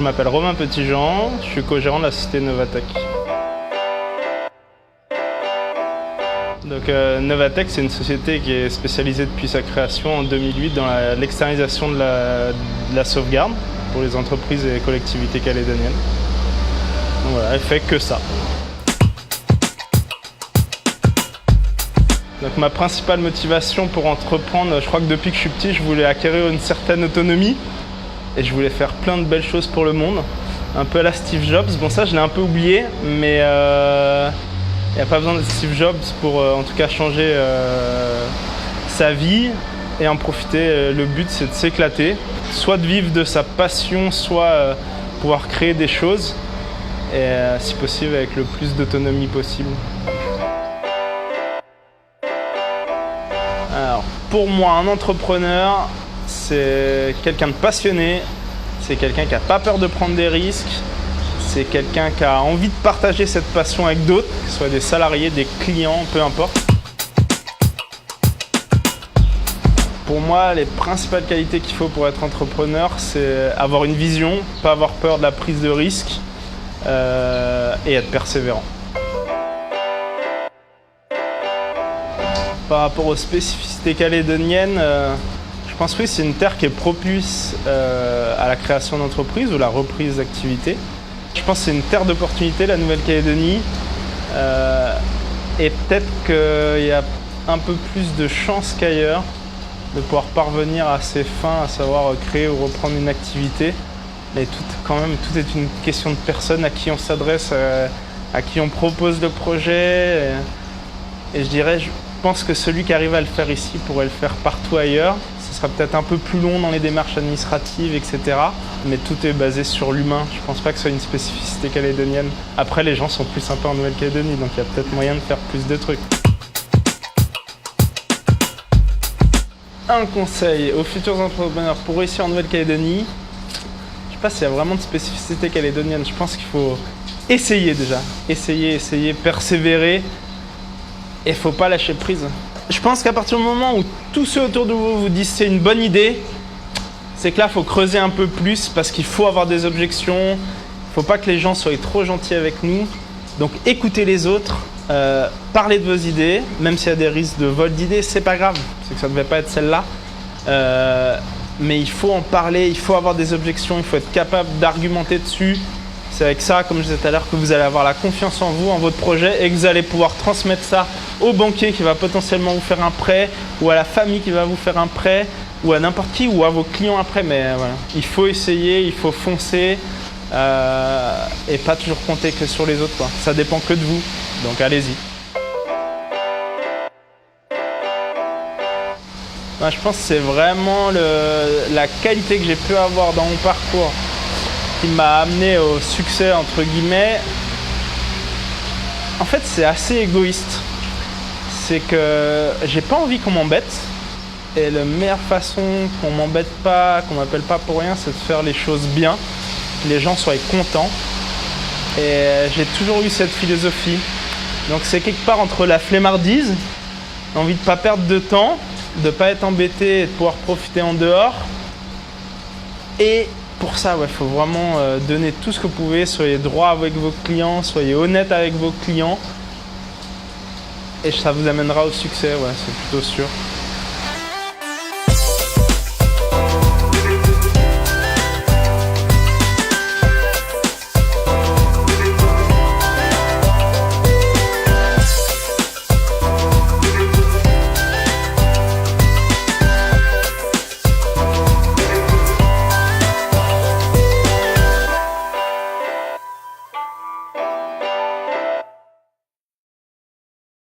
m'appelle Romain Petitjean, je suis co-gérant de la société Novatech. Donc Novatech, c'est une société qui est spécialisée depuis sa création en 2008 dans l'externalisation de la sauvegarde pour les entreprises et les collectivités calédoniennes. Donc voilà, elle fait que ça. Donc ma principale motivation pour entreprendre, je crois que depuis que je suis petit, je voulais acquérir une certaine autonomie et je voulais faire plein de belles choses pour le monde. Un peu à la Steve Jobs, bon ça je l'ai un peu oublié, mais il n'y a pas besoin de Steve Jobs pour en tout cas changer sa vie et en profiter. Le but c'est de s'éclater, soit de vivre de sa passion, soit pouvoir créer des choses et si possible avec le plus d'autonomie possible. Alors, pour moi, un entrepreneur, c'est quelqu'un de passionné, c'est quelqu'un qui n'a pas peur de prendre des risques, c'est quelqu'un qui a envie de partager cette passion avec d'autres, que ce soit des salariés, des clients, peu importe. Pour moi, les principales qualités qu'il faut pour être entrepreneur, c'est avoir une vision, pas avoir peur de la prise de risque et être persévérant. Par rapport aux spécificités calédoniennes, je pense que c'est une terre qui est propice à la création d'entreprises ou la reprise d'activité. Je pense que c'est une terre d'opportunité, la Nouvelle-Calédonie. Et peut-être qu'il y a un peu plus de chances qu'ailleurs de pouvoir parvenir à ses fins, à savoir créer ou reprendre une activité. Mais tout est une question de personne à qui on s'adresse, à qui on propose le projet. Et je dirais, je pense que celui qui arrive à le faire ici pourrait le faire partout ailleurs. Ce sera peut-être un peu plus long dans les démarches administratives, etc. Mais tout est basé sur l'humain. Je ne pense pas que ce soit une spécificité calédonienne. Après, les gens sont plus sympas en Nouvelle-Calédonie, donc il y a peut-être moyen de faire plus de trucs. Un conseil aux futurs entrepreneurs pour réussir en Nouvelle-Calédonie, je ne sais pas s'il y a vraiment de spécificité calédonienne. Je pense qu'il faut essayer déjà. Essayer, persévérer. Et il ne faut pas lâcher prise. Je pense qu'à partir du moment où tous ceux autour de vous vous disent c'est une bonne idée, c'est que là, il faut creuser un peu plus parce qu'il faut avoir des objections. Il ne faut pas que les gens soient trop gentils avec nous. Donc écoutez les autres, parlez de vos idées, même s'il y a des risques de vol d'idées, c'est pas grave, c'est que ça ne devait pas être celle-là. Mais il faut en parler, il faut avoir des objections, il faut être capable d'argumenter dessus. C'est avec ça, comme je disais tout à l'heure, que vous allez avoir la confiance en vous, en votre projet et que vous allez pouvoir transmettre ça au banquier qui va potentiellement vous faire un prêt ou à la famille qui va vous faire un prêt ou à n'importe qui ou à vos clients après. Mais voilà, il faut essayer, il faut foncer et pas toujours compter que sur les autres, quoi. Ça dépend que de vous, donc allez-y. Moi, je pense que c'est vraiment la qualité que j'ai pu avoir dans mon parcours qui m'a amené au succès, entre guillemets. En fait, c'est assez égoïste. C'est que j'ai pas envie qu'on m'embête. Et la meilleure façon qu'on m'embête pas, qu'on m'appelle pas pour rien, c'est de faire les choses bien, que les gens soient contents. Et j'ai toujours eu cette philosophie. Donc c'est quelque part entre la flemmardise, l'envie de pas perdre de temps, de pas être embêté et de pouvoir profiter en dehors. Et pour ça, il faut vraiment donner tout ce que vous pouvez, soyez droit avec vos clients, soyez honnête avec vos clients et ça vous amènera au succès, c'est plutôt sûr.